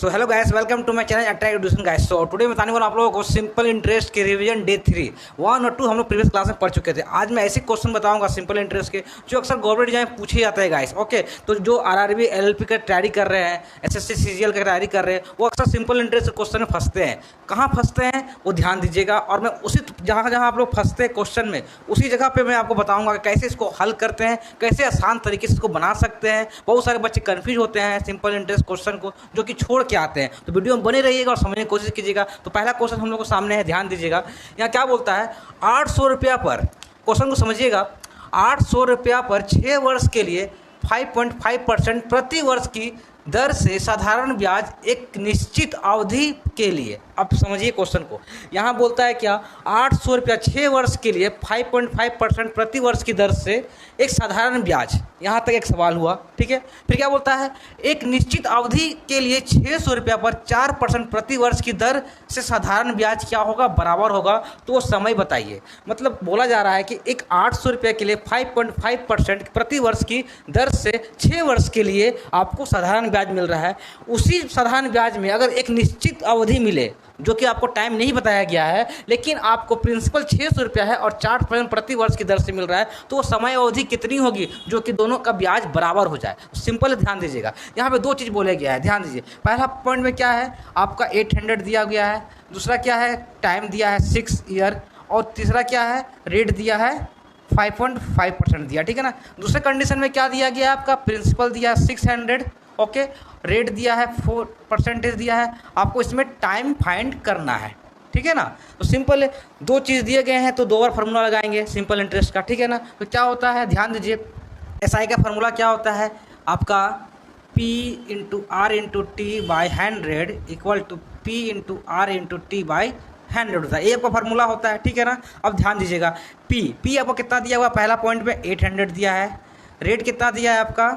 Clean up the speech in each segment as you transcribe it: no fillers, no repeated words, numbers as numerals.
So hello guys, welcome to my channel attract education guys. So today बताने वाला आप लोगों को सिंपल इंटरेस्ट के रिवीजन डे 3 1 और 2 हम लोग प्रीवियस क्लास में पढ़ चुके थे। आज मैं ऐसे क्वेश्चन बताऊंगा सिंपल इंटरेस्ट के जो अक्सर गवर्नमेंट एग्जाम में पूछे जाते हैं गाइस। ओके, तो जो आरआरबी एलएलपी का तैयारी कर रहे हैं, एसएससी सीजीएल का तैयारी कर रहे हैं, वो अक्सर सिंपल इंटरेस्ट के क्वेश्चन में फंसते हैं। कहाँ फंसते हैं वो ध्यान दीजिएगा, और मैं उसी जहाँ जहाँ आप लोग फंसते हैं क्वेश्चन में, उसी जगह पे मैं आपको बताऊंगा कि कैसे इसको हल करते हैं, कैसे आसान तरीके से इसको बना सकते हैं। बहुत सारे बच्चे कन्फ्यूज होते हैं सिंपल इंटरेस्ट क्वेश्चन को जो कि छोड़ के आते हैं। तो वीडियो में बने रहिएगा और समझने की कोशिश कीजिएगा। तो पहला क्वेश्चन हम लोग को सामने है, ध्यान दीजिएगा। यहाँ क्या बोलता है, 800 रुपया पर, क्वेश्चन को समझिएगा, 800 रुपया पर 6 वर्ष के लिए 5.5% प्रति वर्ष की दर से साधारण ब्याज एक निश्चित अवधि के लिए। अब समझिए क्वेश्चन को, यहाँ बोलता है क्या, 800 रुपया 6 वर्ष के लिए 5.5% प्रति वर्ष की दर से एक साधारण ब्याज। यहाँ तक एक सवाल हुआ, ठीक है। फिर क्या बोलता है, एक निश्चित अवधि के लिए 600 रुपया पर 4% प्रति वर्ष की दर से साधारण ब्याज क्या होगा, बराबर होगा। तो वो समय बताइए। मतलब बोला जा रहा है कि एक 800 रुपये के लिए 5.5% प्रति वर्ष की दर से 6 वर्ष के लिए आपको साधारण ब्याज मिल रहा है। उसी साधारण ब्याज में अगर एक निश्चित अवधि मिले, जो कि आपको टाइम नहीं बताया गया है, लेकिन आपको प्रिंसिपल 600 रुपया है और 4% प्रति वर्ष की दर से मिल रहा है, तो वो समय अवधि कितनी होगी जो कि दोनों का ब्याज बराबर हो जाए। सिंपल ध्यान दीजिएगा, यहाँ पे 2 चीज़ बोले गया है, ध्यान दीजिए। पहला पॉइंट में क्या है, आपका 800 दिया गया है, दूसरा क्या है, टाइम दिया है 6 ईयर, और तीसरा क्या है, रेट दिया है 5.5% दिया, ठीक है ना। दूसरे कंडीशन में क्या दिया गया है, आपका प्रिंसिपल दिया है 600, ओके, रेट दिया है 4% दिया है, आपको इसमें टाइम फाइंड करना है, ठीक है ना। तो सिंपल है, 2 चीज़ दिए गए हैं तो 2 बार फार्मूला लगाएंगे सिंपल इंटरेस्ट का, ठीक है ना। तो क्या होता है, ध्यान दीजिए, एसआई का फार्मूला क्या होता है, आपका P into R into T by 100 equal to P into R into T by 100 होता है। ये आपका फार्मूला होता है, ठीक है ना। अब ध्यान दीजिएगा, P आपको कितना दिया हुआ, पहला पॉइंट में 800 दिया है, रेट कितना दिया है आपका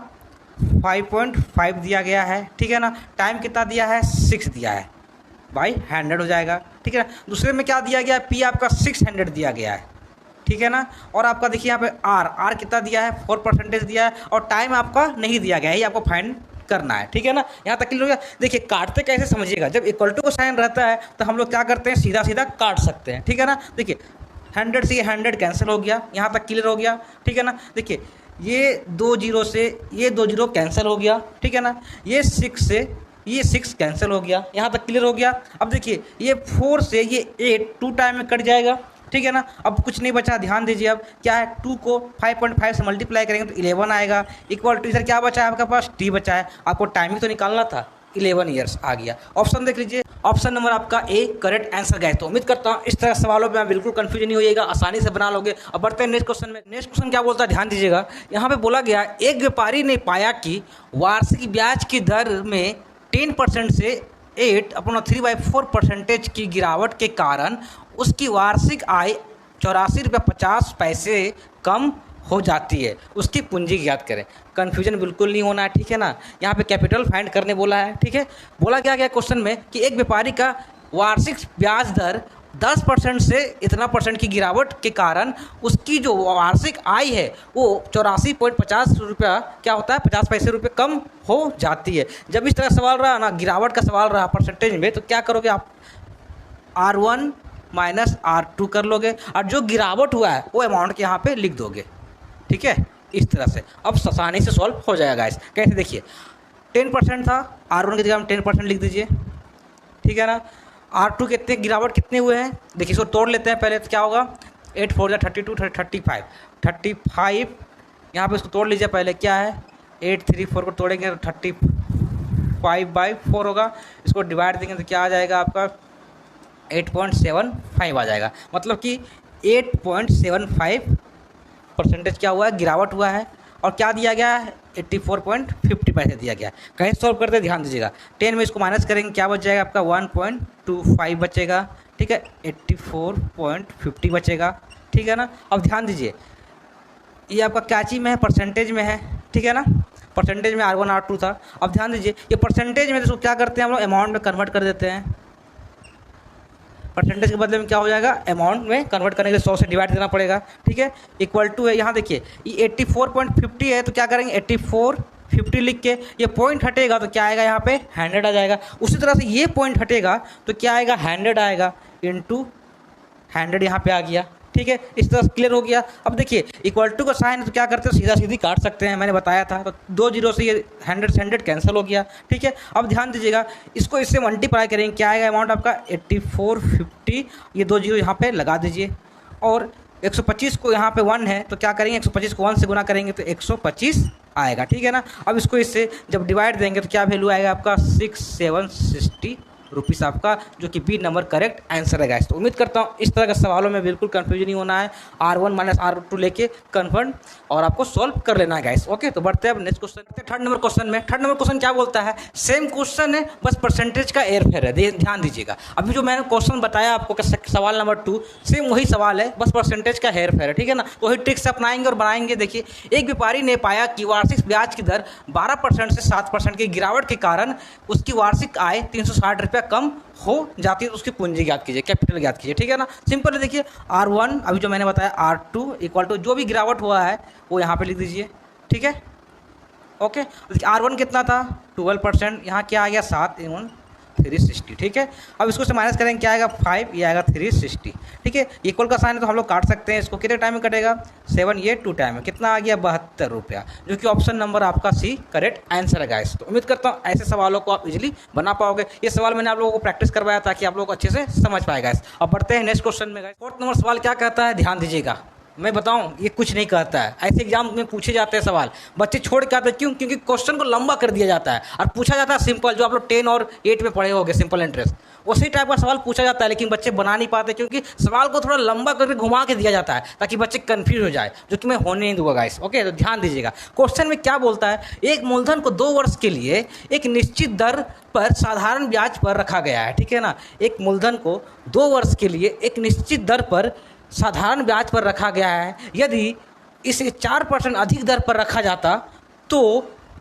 5.5 दिया गया है, ठीक है ना। टाइम कितना दिया है 6 दिया है, बाई 100 हो जाएगा, ठीक है ना। दूसरे में क्या दिया गया है, P आपका 600 दिया गया है, ठीक है ना। और आपका देखिए यहाँ पे R कितना दिया है, 4% दिया है, और टाइम आपका नहीं दिया गया है, ये आपको फाइंड करना है, ठीक है ना। यहाँ तक क्लियर हो गया। देखिए काटते कैसे समझिएगा, जब इक्वल टू का साइन रहता है तो हम लोग क्या करते हैं, सीधा सीधा काट सकते हैं, ठीक है ना। देखिए 100 से 100 कैंसिल हो गया, यहाँ तक क्लियर हो गया, ठीक है ना। देखिए ये 2 0 से ये 2 0 कैंसिल हो गया, ठीक है ना। ये 6 से ये 6 कैंसिल हो गया, यहाँ तक क्लियर हो गया। अब देखिए ये 4 से ये 8 2 टाइम में कट जाएगा, ठीक है ना। अब कुछ नहीं बचा, ध्यान दीजिए, अब क्या है, 2 को 5.5 से मल्टीप्लाई करेंगे तो 11 आएगा, इक्वल टू इधर क्या बचा है आपके पास, टी बचा है। आपको टाइमिंग तो निकालना था, 11 ईयर्स आ गया। ऑप्शन देख लीजिए, ऑप्शन नंबर आपका ए करेक्ट आंसर गाइस। तो उम्मीद करता हूँ इस तरह सवालों में बिल्कुल कंफ्यूजन नहीं होइएगा, आसानी से बना लोगे। अब बढ़ते हैं नेक्स्ट क्वेश्चन में। नेक्स्ट क्वेश्चन क्या बोलता है, ध्यान दीजिएगा। यहाँ पे बोला गया, एक व्यापारी ने पाया कि वार्षिक ब्याज की दर में 10% से 8/3/4% की गिरावट के कारण उसकी वार्षिक आय 84 रुपये 50 पैसे कम हो जाती है। उसकी पूंजी ज्ञात करें। कन्फ्यूजन बिल्कुल नहीं होना है, ठीक है ना। यहाँ पे कैपिटल फाइंड करने बोला है, ठीक है। बोला क्या गया क्वेश्चन में कि एक व्यापारी का वार्षिक ब्याज दर 10% से इतना % की गिरावट के कारण उसकी जो वार्षिक आय है वो 84.50 रुपया क्या होता है, 50 पैसे रुपये कम हो जाती है। जब इस तरह सवाल रहा ना, गिरावट का सवाल रहा परसेंटेज में, तो क्या करोगे आप, R1 माइनस R2 कर लोगे, और जो गिरावट हुआ है वो अमाउंट के यहाँ पे लिख दोगे, ठीक है, इस तरह से। अब आसानी से सॉल्व हो जाएगा गाइस। कैसे, देखिए 10% था, R1 की जगह हम 10% लिख दीजिए, ठीक है ना। R2 कितने गिरावट कितने हुए हैं, देखिए इसको तोड़ लेते हैं पहले। तो क्या होगा, 8 4 32 35 यहाँ पे इसको तोड़ लीजिए पहले। क्या है, 8 3 4 को तोड़ेंगे तो 35/4 होगा। इसको डिवाइड देंगे तो क्या आ जाएगा आपका, 8.75 आ जाएगा। मतलब कि 8.75% क्या हुआ है, गिरावट हुआ है। और क्या दिया गया है, 84.50 पैसे दिया गया है। कहीं सॉल्व करते ध्यान दीजिएगा, 10 में इसको माइनस करेंगे, क्या बच जाएगा आपका, 1.25 बचेगा, ठीक है, 84.50 बचेगा, ठीक है ना। अब ध्यान दीजिए, ये आपका क्या चीज़ में है, परसेंटेज में है, ठीक है ना। परसेंटेज में R1 R2 था। अब ध्यान दीजिए, ये परसेंटेज में इसको क्या करते हैं हम लोग, अमाउंट में कन्वर्ट कर देते हैं। परसेंटेज के बदले में क्या हो जाएगा, अमाउंट में कन्वर्ट करने के लिए 100 से डिवाइड करना पड़ेगा, ठीक है। इक्वल टू है, यहाँ देखिए ये 84.50 है, तो क्या करेंगे, 84 50 लिख के ये पॉइंट हटेगा तो क्या आएगा यहाँ पे 100 आ जाएगा। उसी तरह से ये पॉइंट हटेगा तो क्या आएगा 100 आएगा, इंटू 100 यहाँ पे आ गया। ठीक है, इस तरह से क्लियर हो गया। अब देखिए इक्वल टू का साइन तो क्या करते हैं, सीधा सीधी काट सकते हैं, मैंने बताया था। तो 2 जीरो से ये 100 से 100 कैंसिल हो गया। ठीक है, अब ध्यान दीजिएगा, इसको इससे मल्टीप्लाई करेंगे, क्या आएगा अमाउंट आपका 8450, ये 2 जीरो यहाँ पे लगा दीजिए, और 125 को यहाँ पे 1 है तो क्या करेंगे 125 को 1 से गुना करेंगे तो 125 आएगा। ठीक है ना, अब इसको इससे जब डिवाइड देंगे तो क्या वैल्यू आएगा आपका 6760 रुपीस आपका, जो कि बी नंबर करेक्ट आंसर है गाइस। तो उम्मीद करता हूँ इस तरह के सवालों में बिल्कुल कंफ्यूजन नहीं होना है, R1 माइनस R2 लेके कन्फर्म और आपको सॉल्व कर लेना है गाइस। ओके, तो बढ़ते हैं अब next question, third number question में। थर्ड नंबर क्वेश्चन क्या बोलता है, सेम क्वेश्चन है बस परसेंटेज का एयर फेयर है। ध्यान दीजिएगा, अभी जो मैंने क्वेश्चन बताया आपको सवाल नंबर 2 सेम वही सवाल है, बस परसेंटेज का हेयर फेयर है। ठीक है ना, तो वही ट्रिक्स अपनाएंगे और बनाएंगे। देखिए, एक व्यापारी ने पाया कि वार्षिक ब्याज की दर 12% से 7% की गिरावट के कारण उसकी वार्षिक आय 360 रुपया कम हो जाती है, तो उसकी पूंजी ज्ञात कीजिए, कैपिटल ज्ञात कीजिए। ठीक है ना, सिंपल है। देखिए R1 अभी जो मैंने बताया, R2 इक्वल टू जो भी गिरावट हुआ है वो यहाँ पे लिख दीजिए। ठीक है, ओके। R1 कितना था 12%, यहाँ क्या आ गया 7 × 360। ठीक है, अब इसको से माइनस करेंगे, क्या आएगा 5, ये आएगा 360। ठीक है, इक्वल का साइन है तो हम लोग काट सकते हैं इसको। कितने टाइम में कटेगा 7, ये 2 टाइम में, कितना आ गया 72 रुपया, जो कि ऑप्शन नंबर आपका सी करेक्ट आंसर है गाइस। तो उम्मीद करता हूँ ऐसे सवालों को आप इजीली बना पाओगे। ये सवाल मैंने आप लोगों को प्रैक्टिस करवाया ताकि आप लोग अच्छे से समझ पाए गाइस। अब बढ़ते हैं नेक्स्ट क्वेश्चन में गाइस। फोर्थ नंबर सवाल क्या कहता है, ध्यान दीजिएगा, मैं बताऊं ये कुछ नहीं कहता है। ऐसे एग्जाम में पूछे जाते हैं सवाल, बच्चे छोड़ के आते हैं, क्यों? क्योंकि क्वेश्चन को लंबा कर दिया जाता है और पूछा जाता है सिंपल, जो आप लोग 10 और 8 में पढ़े होंगे सिंपल इंटरेस्ट, उसी टाइप का सवाल पूछा जाता है, लेकिन बच्चे बना नहीं पाते क्योंकि सवाल को थोड़ा लंबा करके घुमा के दिया जाता है ताकि बच्चे कंफ्यूज हो जाए, जो कि मैं होने नहीं दूंगा गाइस। ओके, तो ध्यान दीजिएगा, क्वेश्चन में क्या बोलता है, एक मूलधन को 2 वर्ष के लिए एक निश्चित दर पर साधारण ब्याज पर रखा गया है। ठीक है ना, एक मूलधन को 2 वर्ष के लिए एक निश्चित दर पर साधारण ब्याज पर रखा गया है। यदि इसे 4% अधिक दर पर रखा जाता तो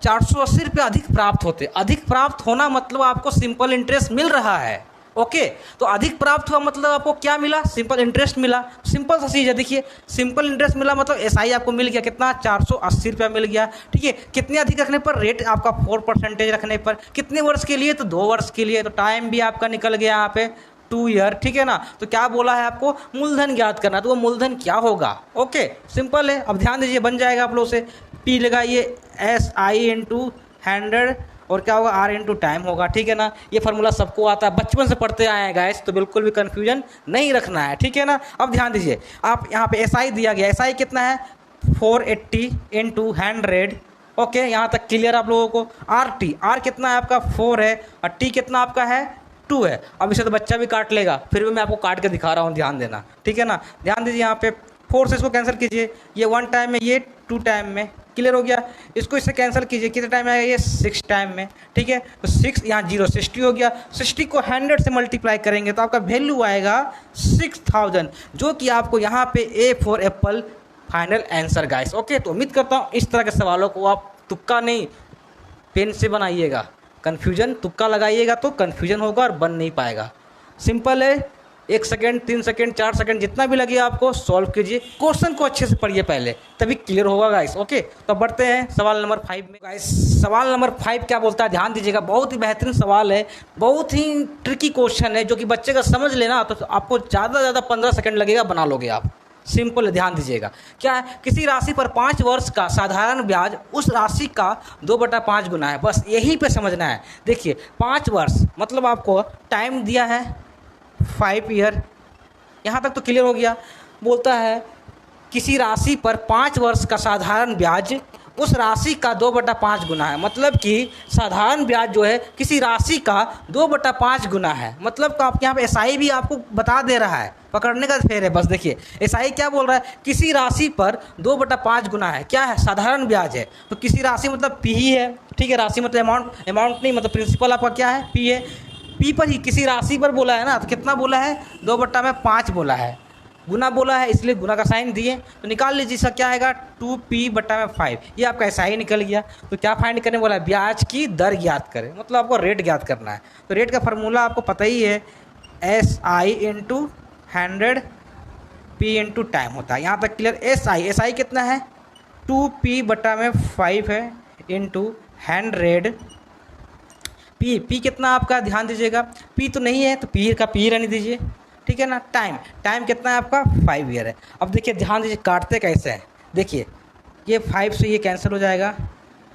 480 रुपये अधिक प्राप्त होते। अधिक प्राप्त होना मतलब आपको सिंपल इंटरेस्ट मिल रहा है। ओके, तो अधिक प्राप्त हुआ मतलब आपको क्या मिला, सिंपल इंटरेस्ट मिला। सिंपल सा चीज़ है, देखिए सिंपल इंटरेस्ट मिला मतलब एसआई आपको मिल गया, कितना 480 रुपया मिल गया। ठीक है, कितने अधिक रखने पर, रेट आपका 4% रखने पर, कितने वर्ष के लिए, तो 2 वर्ष के लिए, तो टाइम भी आपका निकल गया यहाँ पे 2 ईयर। ठीक है ना, तो क्या बोला है आपको, मूलधन ज्ञात करना, तो वो मूलधन क्या होगा। ओके, सिंपल है। अब ध्यान दीजिए, बन जाएगा आप लोग से, पी लगाइए SI × 100 और क्या होगा R × टाइम होगा। ठीक है ना, ये फार्मूला सबको आता है, बचपन से पढ़ते आए हैं गाइस, तो बिल्कुल भी कंफ्यूजन नहीं रखना है। ठीक है ना, अब ध्यान दीजिए, आप यहाँ पे SI दिया गया, SI कितना है 480 × 100। ओके, यहाँ तक क्लियर आप लोगों को। R कितना है आपका 4 है, और T कितना आपका है 2 है। अब इसे तो बच्चा भी काट लेगा, फिर भी मैं आपको काट के दिखा रहा हूँ, ध्यान देना। ठीक है ना, ध्यान दीजिए, यहाँ पे 4 से इसको कैंसिल कीजिए, ये 1 टाइम में, ये 2 टाइम में, क्लियर हो गया। इसको इससे कैंसिल कीजिए, कितने टाइम में आएगा, ये 6 टाइम में। ठीक है, तो 6 यहाँ 0 60 हो गया, 60 को 100 से मल्टीप्लाई करेंगे तो आपका वैल्यू आएगा 6000, जो कि आपको यहाँ पे A for Apple final answer guys. Okay, तो उम्मीद करता हूँ इस तरह के सवालों को आप तुक्का नहीं पेन से बनाइएगा। कन्फ्यूजन तुक्का लगाइएगा तो कन्फ्यूजन होगा और बन नहीं पाएगा। सिंपल है, 1 सेकेंड 3 सेकेंड 4 सेकेंड जितना भी लगे आपको सॉल्व कीजिए, क्वेश्चन को अच्छे से पढ़िए पहले, तभी क्लियर होगा गाइस। ओके, तो बढ़ते हैं सवाल नंबर 5 में गाइस। सवाल नंबर 5 क्या बोलता है, ध्यान दीजिएगा, बहुत ही बेहतरीन सवाल है, बहुत ही ट्रिकी क्वेश्चन है, जो कि बच्चे का समझ लेना तो आपको ज़्यादा से ज़्यादा 15 सेकेंड लगेगा, बना लोगे आप। सिंपल है, ध्यान दीजिएगा, क्या है, किसी राशि पर 5 वर्ष का साधारण ब्याज उस राशि का 2/5 गुना है। बस यहीं पे समझना है। देखिए 5 वर्ष मतलब आपको टाइम दिया है 5 ईयर, यहाँ तक तो क्लियर हो गया। बोलता है किसी राशि पर 5 वर्ष का साधारण ब्याज उस राशि का 2/5 गुना है, मतलब कि साधारण ब्याज जो है किसी राशि का 2/5 गुना है। मतलब आप यहाँ पे एसआई भी आपको बता दे रहा है, पकड़ने का फेर है। बस देखिए एसआई क्या बोल रहा है, किसी राशि पर 2/5 गुना है, क्या है, साधारण ब्याज है। तो किसी राशि मतलब पी ही है। ठीक है, राशि मतलब अमाउंट नहीं, मतलब प्रिंसिपल आपका क्या है, पी है। पी पर ही किसी राशि पर बोला है ना, तो कितना बोला है, 2/5 बोला है, गुना बोला है, इसलिए गुना का साइन दिए। तो निकाल लीजिए, इसका क्या आएगा 2p/5। ये आपका ऐसा ही निकल गया। तो क्या फाइंड करने बोला है, ब्याज की दर ज्ञात करें, मतलब आपको रेट ज्ञात करना है। तो रेट का फार्मूला आपको पता ही है, SI × 100 P × टाइम होता है। यहाँ तक क्लियर। SI कितना है 2p/5 है, इंटू 100, पी, पी कितना आपका ध्यान दीजिएगा, पी तो नहीं है तो पी का पी रहने दीजिए, ठीक है ना। टाइम, टाइम कितना है आपका 5 ईयर है। अब देखिए ध्यान दीजिए काटते कैसे हैं, देखिए ये 5 से ये कैंसिल हो जाएगा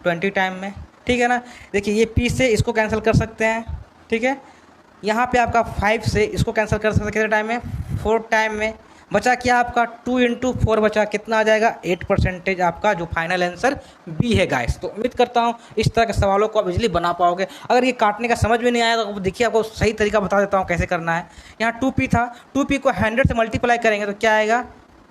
20 टाइम में, ठीक है ना। देखिए ये पी से इसको कैंसिल कर सकते हैं, ठीक है। यहाँ पे आपका 5 से इसको कैंसिल कर सकते हैं कितने टाइम में, 4 टाइम में। बचा क्या आपका 2 इंटू 4 बचा, कितना आ जाएगा 8% आपका जो फाइनल आंसर बी है गाइस। तो उम्मीद करता हूँ इस तरह के सवालों को आप इजीली बना पाओगे। अगर ये काटने का समझ में नहीं आया तो देखिए आपको सही तरीका बता देता हूँ कैसे करना है। यहाँ 2p था, 2p को 100 से मल्टीप्लाई करेंगे तो क्या आएगा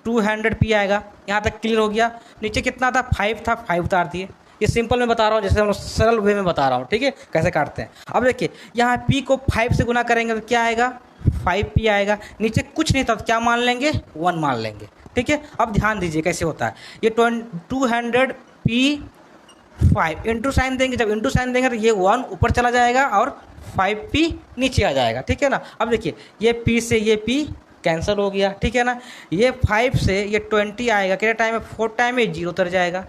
200p आएगा। यहाँ तक क्लियर हो गया। नीचे कितना था 5 था, 5 उतार दिए। ये सिंपल मैं बता रहा हूँ, जैसे हम लोग सरल वे में बता रहा हूँ, ठीक है कैसे काटते हैं। अब देखिए यहाँ p को 5 से गुना करेंगे तो क्या आएगा 5p आएगा। नीचे कुछ नहीं था तो क्या मान लेंगे 1 मान लेंगे, ठीक है। अब ध्यान दीजिए कैसे होता है, ये 200p 5 इंटू साइन देंगे, जब इंटू साइन देंगे तो ये 1 ऊपर चला जाएगा और 5p नीचे आ जाएगा, ठीक है ना। अब देखिए ये p से ये p कैंसिल हो गया, ठीक है ना। ये 5 से ये 20 आएगा, कितने टाइम में 4 टाइम में 0 उतर जाएगा।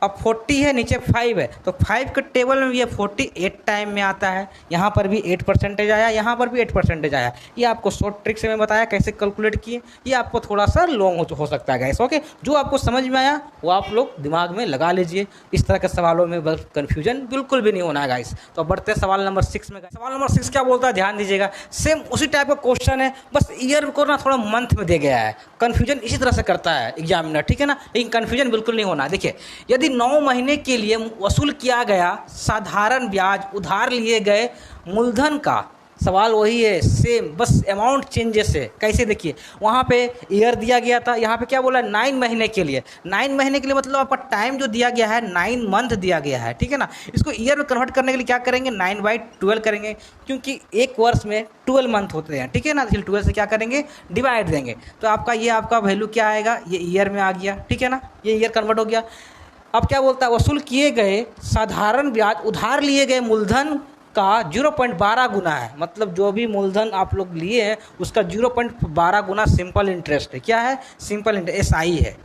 अब 40 है नीचे 5 है तो 5 के टेबल में ये 48 टाइम में आता है। यहाँ पर भी 8% आया, यहाँ पर भी 8% आया। ये आपको शॉर्ट ट्रिक से मैं बताया कैसे कैलकुलेट किए, ये आपको थोड़ा सा लॉन्ग हो सकता है गाइस, ओके। जो आपको समझ में आया वो आप लोग दिमाग में लगा लीजिए। इस तरह के सवालों में बस कन्फ्यूजन बिल्कुल भी नहीं होना है गाइस। तो बढ़ते हैं सवाल नंबर 6 में। सवाल नंबर 6 क्या बोलता है ध्यान दीजिएगा, सेम उसी टाइप का क्वेश्चन है, बस ईयर को ना थोड़ा मंथ में दे गया है। कन्फ्यूजन इसी तरह से करता है एग्जामिनर, ठीक है ना, लेकिन कन्फ्यूजन बिल्कुल नहीं होना है। देखिए यदि 9 महीने के लिए वसूल किया गया साधारण ब्याज उधार लिए गए मूलधन का, सवाल वही है सेम, बस अमाउंट चेंजेस है। कैसे देखिए वहाँ पे ईयर दिया गया था, यहाँ पे क्या बोला 9 महीने के लिए। 9 महीने के लिए मतलब आपका टाइम जो दिया गया है 9 मंथ दिया गया है, ठीक है ना। इसको ईयर में कन्वर्ट करने के लिए क्या करेंगे 9/12 करेंगे, क्योंकि एक वर्ष में 12 मंथ होते हैं, ठीक है ना। इसलिए 12 से क्या करेंगे डिवाइड देंगे, तो आपका ये आपका वैल्यू क्या आएगा, ये ईयर में आ गया, ठीक है ना, ये ईयर कन्वर्ट हो गया। अब क्या बोलता है वसूल किए गए साधारण ब्याज उधार लिए गए मूलधन का 0.12 गुना है, मतलब जो भी मूलधन आप लोग लिए हैं उसका 0.12 गुना सिंपल इंटरेस्ट है। क्या है सिंपल इंटरेस्ट, SI है।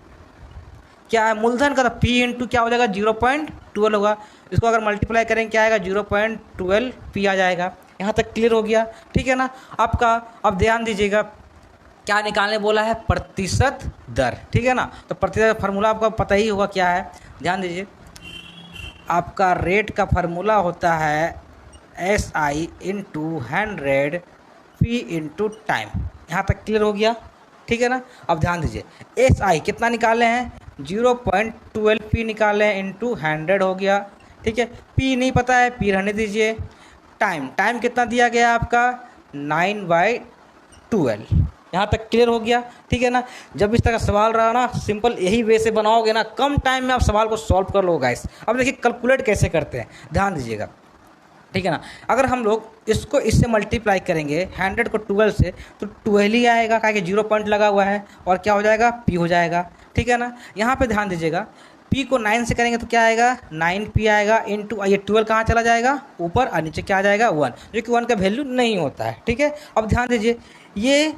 क्या है मूलधन का, तो P इंटू क्या हो जाएगा 0.12 होगा। इसको अगर मल्टीप्लाई करेंगे क्या आएगा 0.12p आ जाएगा। यहाँ तक क्लियर हो गया, ठीक है ना आपका। अब ध्यान दीजिएगा क्या निकालने बोला है, प्रतिशत दर, ठीक है ना। तो प्रतिशत फार्मूला आपको पता ही होगा क्या है, ध्यान दीजिए। आपका रेट का फार्मूला होता है SI into 100 P into time. यहाँ तक क्लियर हो गया, ठीक है ना। अब ध्यान दीजिए SI कितना निकाले हैं 0.12p निकाले हैं इंटू 100 हो गया, ठीक है। P नहीं पता है, P रहने दीजिए। टाइम, टाइम कितना दिया गया आपका 9/12। यहाँ तक क्लियर हो गया, ठीक है ना। जब इस तरह का सवाल रहा ना सिंपल यही वे से बनाओगे ना, कम टाइम में आप सवाल को सॉल्व कर लो गाइस। अब देखिए कैलकुलेट कैसे करते हैं, ध्यान दीजिएगा, ठीक है ना। अगर हम लोग इसको इससे मल्टीप्लाई करेंगे 100 को 12 से तो 12 ही आएगा, क्या कि 0 पॉइंट लगा हुआ है, और क्या हो जाएगा P हो जाएगा, ठीक है ना। यहाँ पे ध्यान दीजिएगा P को 9 से करेंगे तो क्या आएगा 9p आएगा इंटू ये 12 कहाँ चला जाएगा ऊपर, और नीचे क्या आ जाएगा 1, जो कि 1 का वैल्यू नहीं होता है, ठीक है। अब ध्यान दीजिए ये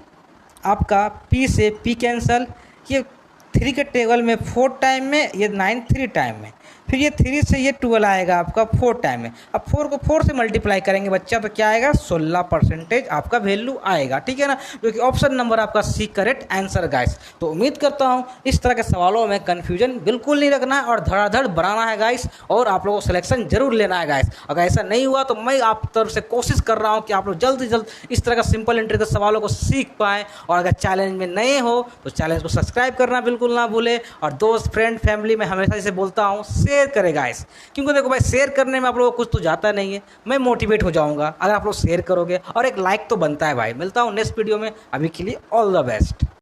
आपका P से P कैंसल, ये 3 के टेबल में 4 टाइम में, ये 9 3 टाइम में, फिर ये 3 से ये 12 आएगा आपका 4 टाइम में। अब 4 को 4 से मल्टीप्लाई करेंगे बच्चा तो क्या आएगा 16% आपका वैल्यू आएगा, ठीक है ना। जो कि ऑप्शन नंबर आपका C करेक्ट आंसर गाइस। तो उम्मीद करता हूँ इस तरह के सवालों में कन्फ्यूजन बिल्कुल नहीं रखना है और धड़ाधड़ बनाना है गाइस, और आप लोगों को सिलेक्शन जरूर लेना है गाइस। अगर ऐसा नहीं हुआ तो मैं आप तरफ से कोशिश कर रहा हूँ कि आप लोग जल्द से जल्द इस तरह का सिंपल इंटरेस्ट के सवालों को सीख पाएँ। और अगर चैलेंज में नए हो तो चैलेंज को सब्सक्राइब करना बिल्कुल ना भूले, और दोस्त फ्रेंड फैमिली में हमेशा इसे बोलता हूँ शेयर करें गाइस, क्योंकि देखो भाई शेयर करने में आप लोगों को कुछ तो जाता नहीं है, मैं मोटिवेट हो जाऊंगा अगर आप लोग शेयर करोगे, और एक लाइक तो बनता है भाई। मिलता हूँ नेक्स्ट वीडियो में, अभी के लिए ऑल द बेस्ट।